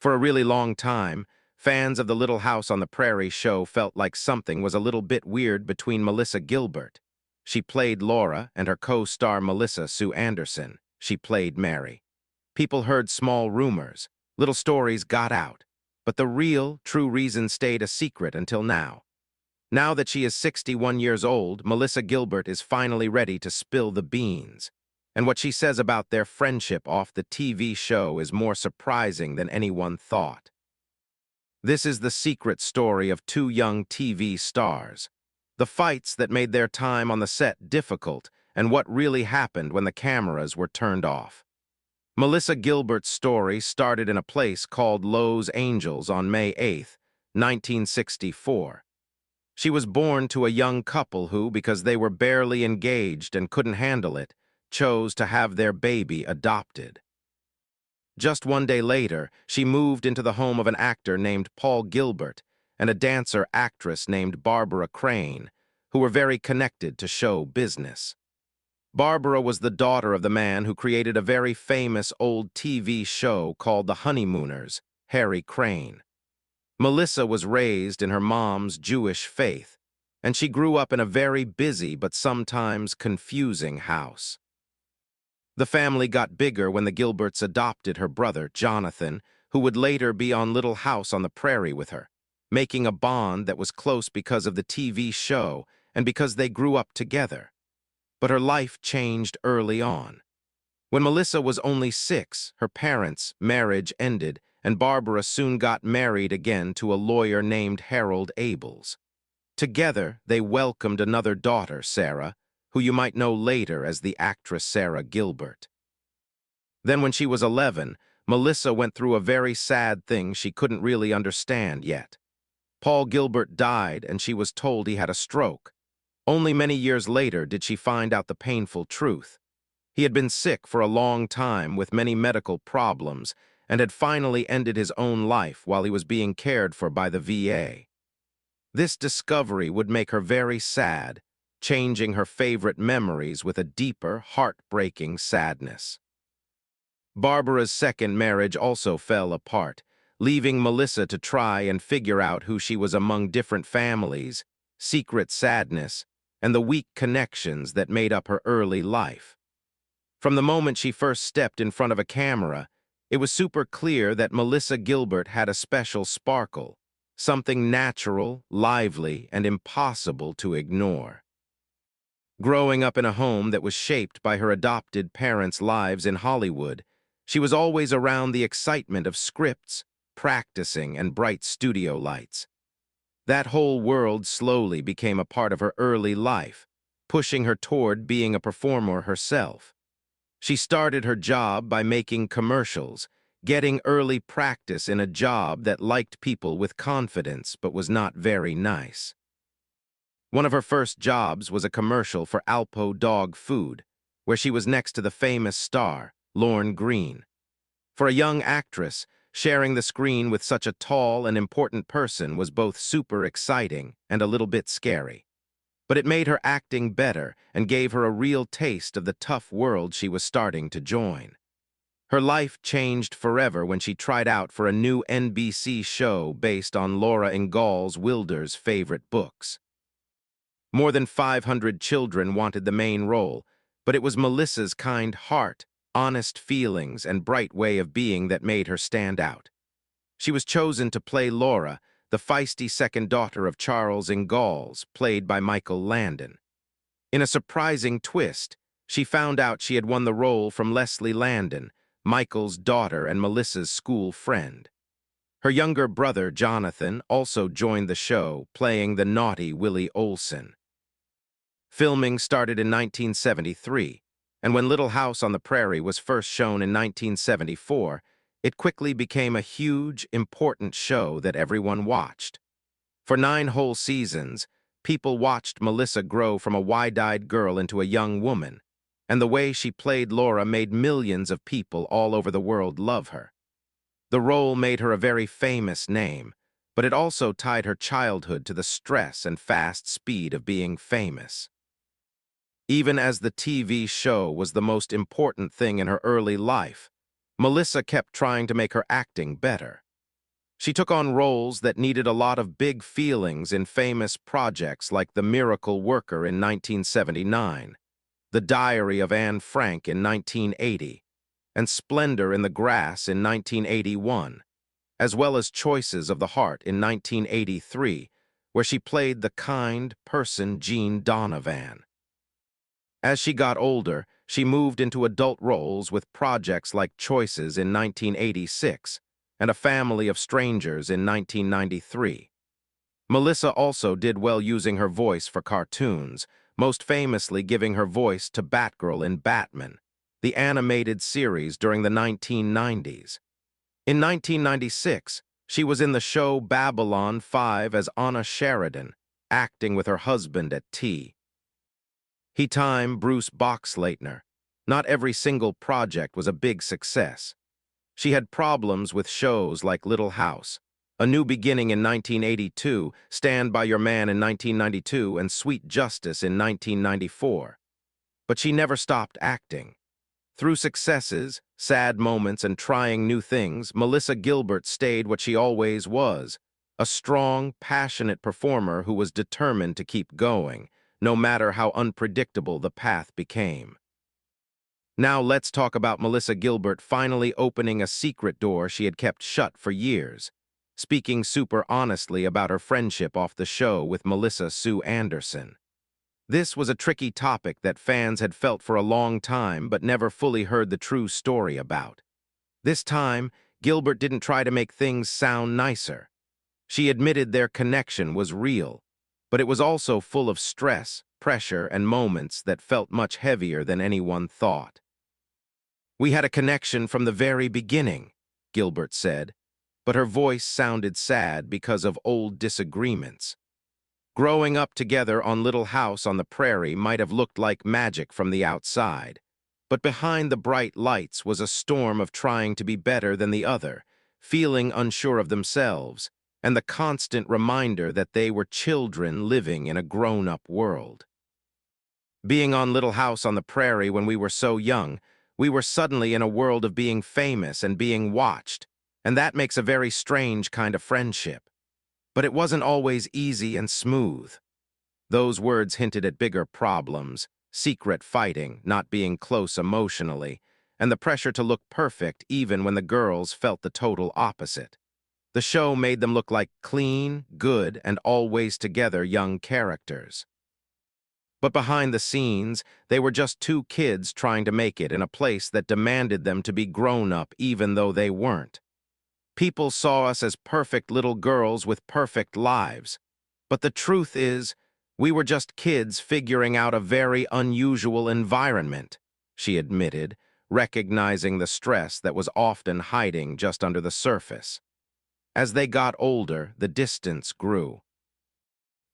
For a really long time, fans of the Little House on the Prairie show felt like something was a little bit weird between Melissa Gilbert. She played Laura, and her co-star Melissa Sue Anderson. She played Mary. People heard small rumors, little stories got out, but the real, true reason stayed a secret until now. Now that she is 61 years old, Melissa Gilbert is finally ready to spill the beans. And what she says about their friendship off the TV show is more surprising than anyone thought. This is the secret story of two young TV stars. The fights that made their time on the set difficult, and what really happened when the cameras were turned off. Melissa Gilbert's story started in a place called Los Angeles on May 8, 1964. She was born to a young couple who, because they were barely engaged and couldn't handle it, chose to have their baby adopted. Just one day later, she moved into the home of an actor named Paul Gilbert and a dancer-actress named Barbara Crane, who were very connected to show business. Barbara was the daughter of the man who created a very famous old TV show called The Honeymooners, Harry Crane. Melissa was raised in her mom's Jewish faith, and she grew up in a very busy but sometimes confusing house. The family got bigger when the Gilberts adopted her brother, Jonathan, who would later be on Little House on the Prairie with her, making a bond that was close because of the TV show and because they grew up together. But her life changed early on. When Melissa was only 6, her parents' marriage ended, and Barbara soon got married again to a lawyer named Harold Abels. Together, they welcomed another daughter, Sarah, who you might know later as the actress Sarah Gilbert. Then when she was 11, Melissa went through a very sad thing she couldn't really understand yet. Paul Gilbert died, and she was told he had a stroke. Only many years later did she find out the painful truth. He had been sick for a long time with many medical problems and had finally ended his own life while he was being cared for by the VA. This discovery would make her very sad, changing her favorite memories with a deeper, heartbreaking sadness. Barbara's second marriage also fell apart, leaving Melissa to try and figure out who she was among different families, secret sadness, and the weak connections that made up her early life. From the moment she first stepped in front of a camera, it was super clear that Melissa Gilbert had a special sparkle, something natural, lively, and impossible to ignore. Growing up in a home that was shaped by her adopted parents' lives in Hollywood, she was always around the excitement of scripts, practicing, and bright studio lights. That whole world slowly became a part of her early life, pushing her toward being a performer herself. She started her job by making commercials, getting early practice in a job that liked people with confidence but was not very nice. One of her first jobs was a commercial for Alpo dog food, where she was next to the famous star, Lorne Greene. For a young actress, sharing the screen with such a tall and important person was both super exciting and a little bit scary. But it made her acting better and gave her a real taste of the tough world she was starting to join. Her life changed forever when she tried out for a new NBC show based on Laura Ingalls Wilder's favorite books. More than 500 children wanted the main role, but it was Melissa's kind heart, honest feelings, and bright way of being that made her stand out. She was chosen to play Laura, the feisty second daughter of Charles Ingalls, played by Michael Landon. In a surprising twist, she found out she had won the role from Leslie Landon, Michael's daughter and Melissa's school friend. Her younger brother, Jonathan, also joined the show, playing the naughty Willie Olson. Filming started in 1973, and when Little House on the Prairie was first shown in 1974, it quickly became a huge, important show that everyone watched. For 9 whole seasons, people watched Melissa grow from a wide-eyed girl into a young woman, and the way she played Laura made millions of people all over the world love her. The role made her a very famous name, but it also tied her childhood to the stress and fast speed of being famous. Even as the TV show was the most important thing in her early life, Melissa kept trying to make her acting better. She took on roles that needed a lot of big feelings in famous projects like The Miracle Worker in 1979, The Diary of Anne Frank in 1980, and Splendor in the Grass in 1981, as well as Choices of the Heart in 1983, where she played the kind person Jean Donovan. As she got older, she moved into adult roles with projects like Choices in 1986 and A Family of Strangers in 1993. Melissa also did well using her voice for cartoons, most famously giving her voice to Batgirl in Batman, the animated series during the 1990s. In 1996, she was in the show Babylon 5 as Anna Sheridan, acting with her husband at tea. Time Bruce Boxleitner. Not every single project was a big success. She had problems with shows like Little House, A New Beginning in 1982, Stand By Your Man in 1992, and Sweet Justice in 1994. But she never stopped acting. Through successes, sad moments, and trying new things, Melissa Gilbert stayed what she always was, a strong, passionate performer who was determined to keep going, no matter how unpredictable the path became. Now let's talk about Melissa Gilbert finally opening a secret door she had kept shut for years, speaking super honestly about her friendship off the show with Melissa Sue Anderson. This was a tricky topic that fans had felt for a long time but never fully heard the true story about. This time, Gilbert didn't try to make things sound nicer. She admitted their connection was real, but it was also full of stress, pressure, and moments that felt much heavier than anyone thought. "We had a connection from the very beginning," Gilbert said, but her voice sounded sad because of old disagreements. Growing up together on Little House on the Prairie might have looked like magic from the outside, but behind the bright lights was a storm of trying to be better than the other, feeling unsure of themselves, and the constant reminder that they were children living in a grown-up world. Being on Little House on the Prairie when we were so young, we were suddenly in a world of being famous and being watched, and that makes a very strange kind of friendship. But it wasn't always easy and smooth. Those words hinted at bigger problems, secret fighting, not being close emotionally, and the pressure to look perfect even when the girls felt the total opposite. The show made them look like clean, good, and always together young characters. But behind the scenes, they were just two kids trying to make it in a place that demanded them to be grown up even though they weren't. People saw us as perfect little girls with perfect lives. But the truth is, we were just kids figuring out a very unusual environment, she admitted, recognizing the stress that was often hiding just under the surface. As they got older, the distance grew.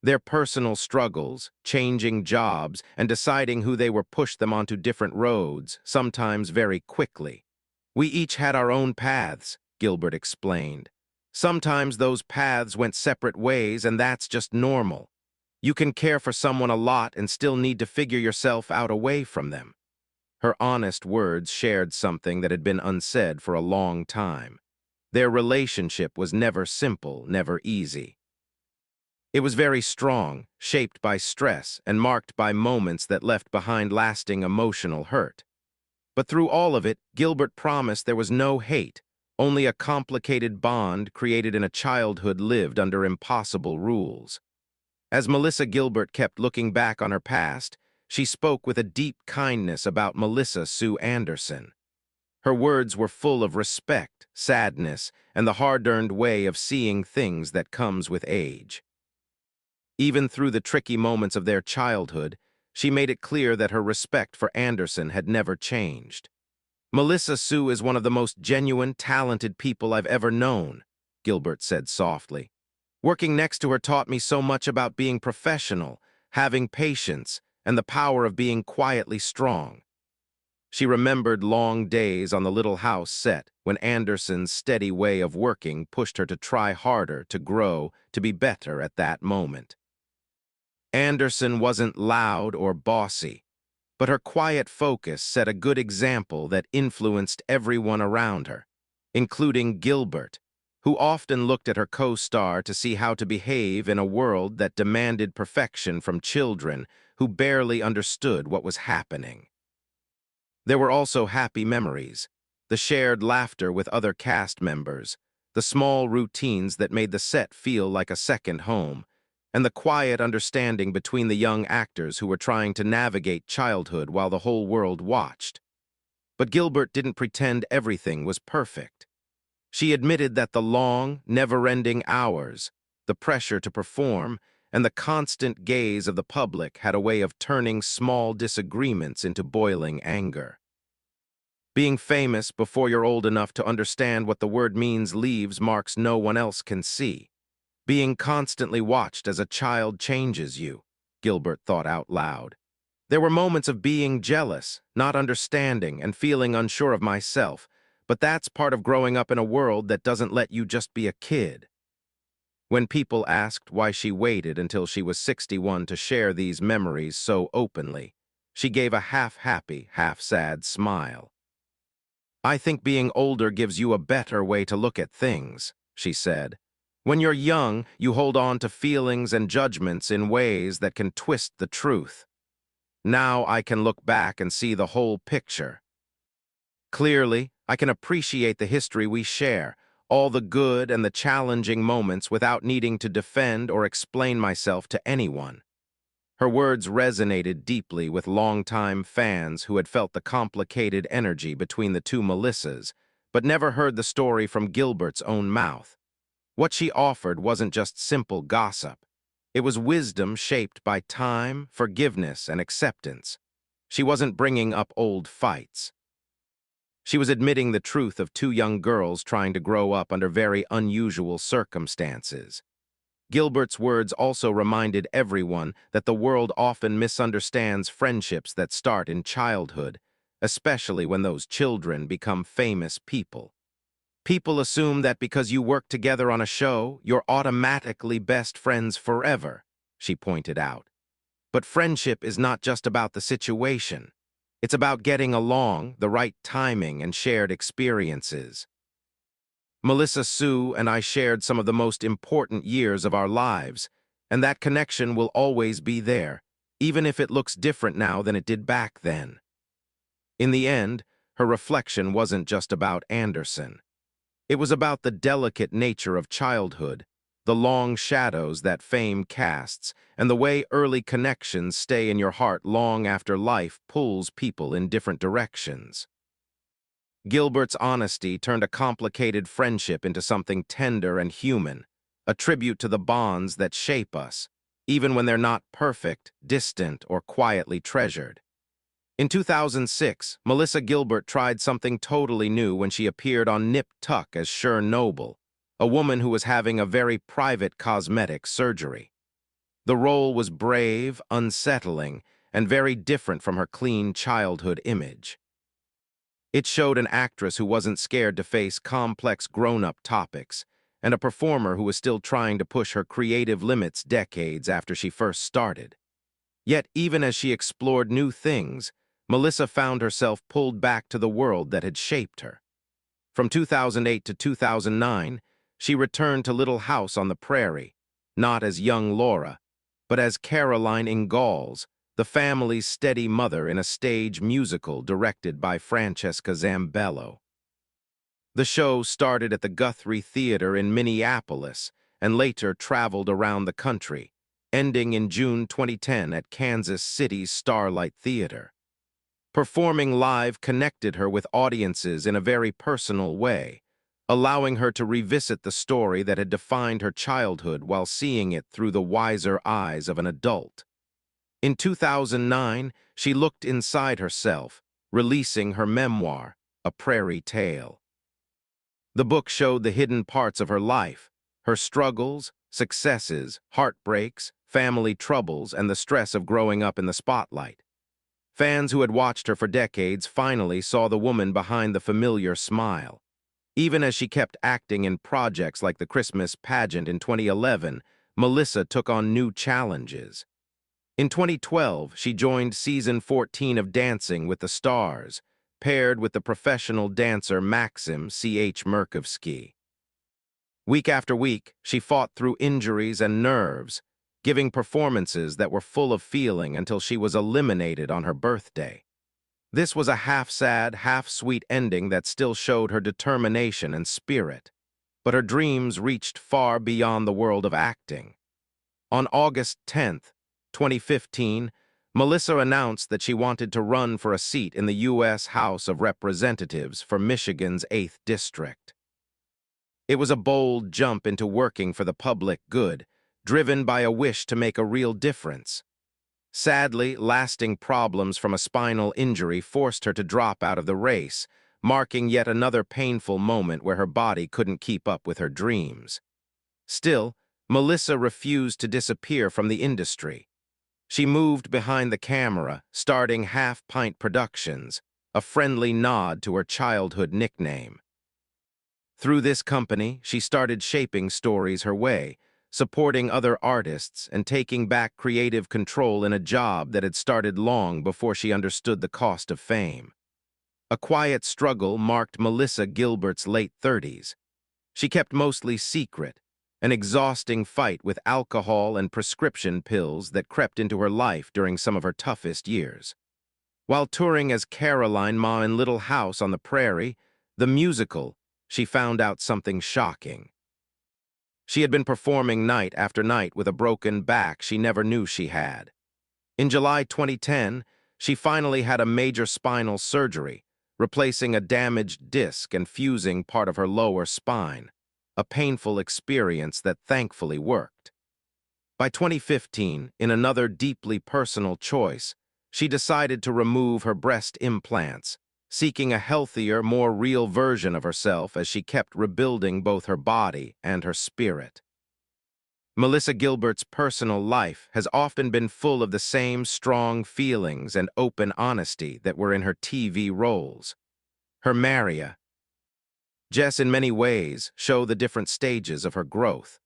Their personal struggles, changing jobs, and deciding who they were pushed them onto different roads, sometimes very quickly. We each had our own paths, Gilbert explained. Sometimes those paths went separate ways, and that's just normal. You can care for someone a lot and still need to figure yourself out away from them. Her honest words shared something that had been unsaid for a long time. Their relationship was never simple, never easy. It was very strong, shaped by stress, and marked by moments that left behind lasting emotional hurt. But through all of it, Gilbert promised there was no hate, only a complicated bond created in a childhood lived under impossible rules. As Melissa Gilbert kept looking back on her past, she spoke with a deep kindness about Melissa Sue Anderson. Her words were full of respect, sadness, and the hard-earned way of seeing things that comes with age. Even through the tricky moments of their childhood, she made it clear that her respect for Anderson had never changed. "Melissa Sue is one of the most genuine, talented people I've ever known," Gilbert said softly. "Working next to her taught me so much about being professional, having patience, and the power of being quietly strong." She remembered long days on the Little House set when Anderson's steady way of working pushed her to try harder, to grow, to be better at that moment. Anderson wasn't loud or bossy, but her quiet focus set a good example that influenced everyone around her, including Gilbert, who often looked at her co-star to see how to behave in a world that demanded perfection from children who barely understood what was happening. There were also happy memories, the shared laughter with other cast members, the small routines that made the set feel like a second home, and the quiet understanding between the young actors who were trying to navigate childhood while the whole world watched. But Gilbert didn't pretend everything was perfect. She admitted that the long, never-ending hours, the pressure to perform, and the constant gaze of the public had a way of turning small disagreements into boiling anger. Being famous before you're old enough to understand what the word means leaves marks no one else can see. Being constantly watched as a child changes you, Gilbert thought out loud. There were moments of being jealous, not understanding, and feeling unsure of myself, but that's part of growing up in a world that doesn't let you just be a kid. When people asked why she waited until she was 61 to share these memories so openly, she gave a half-happy, half-sad smile. "I think being older gives you a better way to look at things," she said. "When you're young, you hold on to feelings and judgments in ways that can twist the truth. Now I can look back and see the whole picture. Clearly, I can appreciate the history we share, all the good and the challenging moments without needing to defend or explain myself to anyone." Her words resonated deeply with longtime fans who had felt the complicated energy between the two Melissas, but never heard the story from Gilbert's own mouth. What she offered wasn't just simple gossip. It was wisdom shaped by time, forgiveness, and acceptance. She wasn't bringing up old fights. She was admitting the truth of two young girls trying to grow up under very unusual circumstances. Gilbert's words also reminded everyone that the world often misunderstands friendships that start in childhood, especially when those children become famous people. People assume that because you work together on a show, you're automatically best friends forever, she pointed out. But friendship is not just about the situation. It's about getting along, the right timing, and shared experiences. Melissa Sue and I shared some of the most important years of our lives, and that connection will always be there, even if it looks different now than it did back then. In the end, her reflection wasn't just about Anderson. It was about the delicate nature of childhood, the long shadows that fame casts, and the way early connections stay in your heart long after life pulls people in different directions. Gilbert's honesty turned a complicated friendship into something tender and human, a tribute to the bonds that shape us, even when they're not perfect, distant, or quietly treasured. In 2006, Melissa Gilbert tried something totally new when she appeared on Nip Tuck as Cher Noble, a woman who was having a very private cosmetic surgery. The role was brave, unsettling, and very different from her clean childhood image. It showed an actress who wasn't scared to face complex grown-up topics, and a performer who was still trying to push her creative limits decades after she first started. Yet, even as she explored new things, Melissa found herself pulled back to the world that had shaped her. From 2008 to 2009, she returned to Little House on the Prairie, not as young Laura, but as Caroline Ingalls, the family's steady mother in a stage musical directed by Francesca Zambello. The show started at the Guthrie Theater in Minneapolis and later traveled around the country, ending in June 2010 at Kansas City's Starlight Theater. Performing live connected her with audiences in a very personal way, allowing her to revisit the story that had defined her childhood while seeing it through the wiser eyes of an adult. In 2009, she looked inside herself, releasing her memoir, A Prairie Tale. The book showed the hidden parts of her life, her struggles, successes, heartbreaks, family troubles, and the stress of growing up in the spotlight. Fans who had watched her for decades finally saw the woman behind the familiar smile. Even as she kept acting in projects like the Christmas pageant in 2011, Melissa took on new challenges. In 2012, she joined season 14 of Dancing with the Stars, paired with the professional dancer Maxim C.H. Murkowski. Week after week, she fought through injuries and nerves, giving performances that were full of feeling until she was eliminated on her birthday. This was a half-sad, half-sweet ending that still showed her determination and spirit. But her dreams reached far beyond the world of acting. On August 10th, 2015, Melissa announced that she wanted to run for a seat in the U.S. House of Representatives for Michigan's 8th District. It was a bold jump into working for the public good, driven by a wish to make a real difference. Sadly, lasting problems from a spinal injury forced her to drop out of the race, marking yet another painful moment where her body couldn't keep up with her dreams. Still, Melissa refused to disappear from the industry. She moved behind the camera, starting Half-Pint Productions, a friendly nod to her childhood nickname. Through this company, she started shaping stories her way, supporting other artists and taking back creative control in a job that had started long before she understood the cost of fame. A quiet struggle marked Melissa Gilbert's late 30s. She kept mostly secret, an exhausting fight with alcohol and prescription pills that crept into her life during some of her toughest years. While touring as Caroline Ma in Little House on the Prairie, the musical, she found out something shocking. She had been performing night after night with a broken back she never knew she had. In July 2010, she finally had a major spinal surgery, replacing a damaged disc and fusing part of her lower spine, a painful experience that thankfully worked. By 2015, in another deeply personal choice, she decided to remove her breast implants, seeking a healthier, more real version of herself as she kept rebuilding both her body and her spirit. Melissa Gilbert's personal life has often been full of the same strong feelings and open honesty that were in her TV roles. Her Maria, Jess in many ways show the different stages of her growth.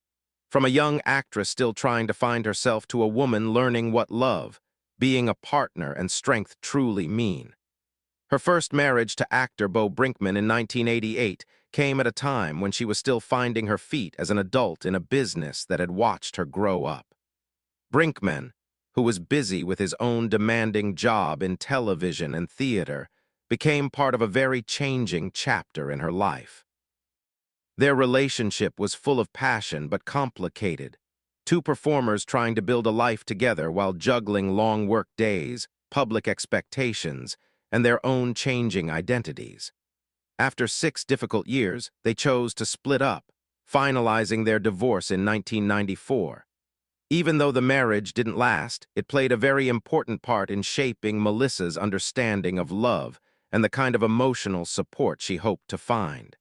From a young actress still trying to find herself to a woman learning what love, being a partner, and strength truly mean. Her first marriage to actor Bo Brinkman in 1988 came at a time when she was still finding her feet as an adult in a business that had watched her grow up. Brinkman, who was busy with his own demanding job in television and theater, became part of a very changing chapter in her life. Their relationship was full of passion but complicated, two performers trying to build a life together while juggling long work days, public expectations, and their own changing identities. After 6 difficult years, they chose to split up, finalizing their divorce in 1994. Even though the marriage didn't last, it played a very important part in shaping Melissa's understanding of love and the kind of emotional support she hoped to find.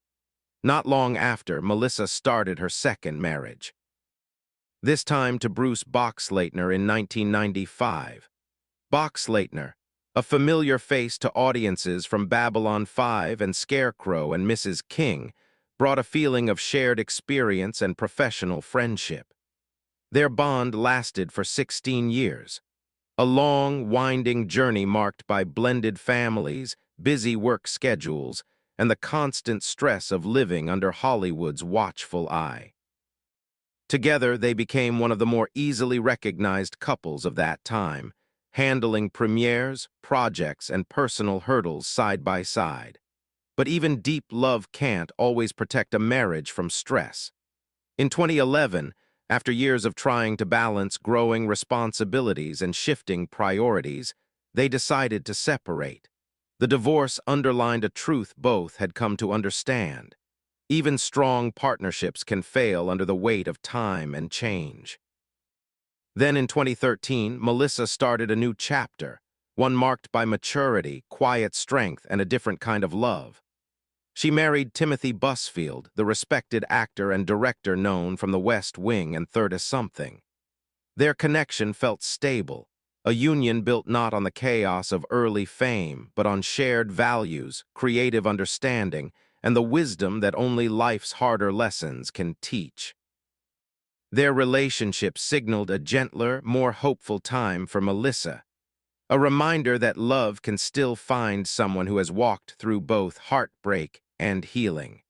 Not long after, Melissa started her second marriage. This time to Bruce Boxleitner in 1995. Boxleitner, a familiar face to audiences from Babylon 5 and Scarecrow and Mrs. King, brought a feeling of shared experience and professional friendship. Their bond lasted for 16 years, a long, winding journey marked by blended families, busy work schedules, and the constant stress of living under Hollywood's watchful eye. Together, they became one of the more easily recognized couples of that time, handling premieres, projects, and personal hurdles side by side. But even deep love can't always protect a marriage from stress. In 2011, after years of trying to balance growing responsibilities and shifting priorities, they decided to separate. The divorce underlined a truth both had come to understand. Even strong partnerships can fail under the weight of time and change. Then in 2013, Melissa started a new chapter, one marked by maturity, quiet strength, and a different kind of love. She married Timothy Busfield, the respected actor and director known from The West Wing and 30-something. Their connection felt stable, a union built not on the chaos of early fame, but on shared values, creative understanding, and the wisdom that only life's harder lessons can teach. Their relationship signaled a gentler, more hopeful time for Melissa, a reminder that love can still find someone who has walked through both heartbreak and healing.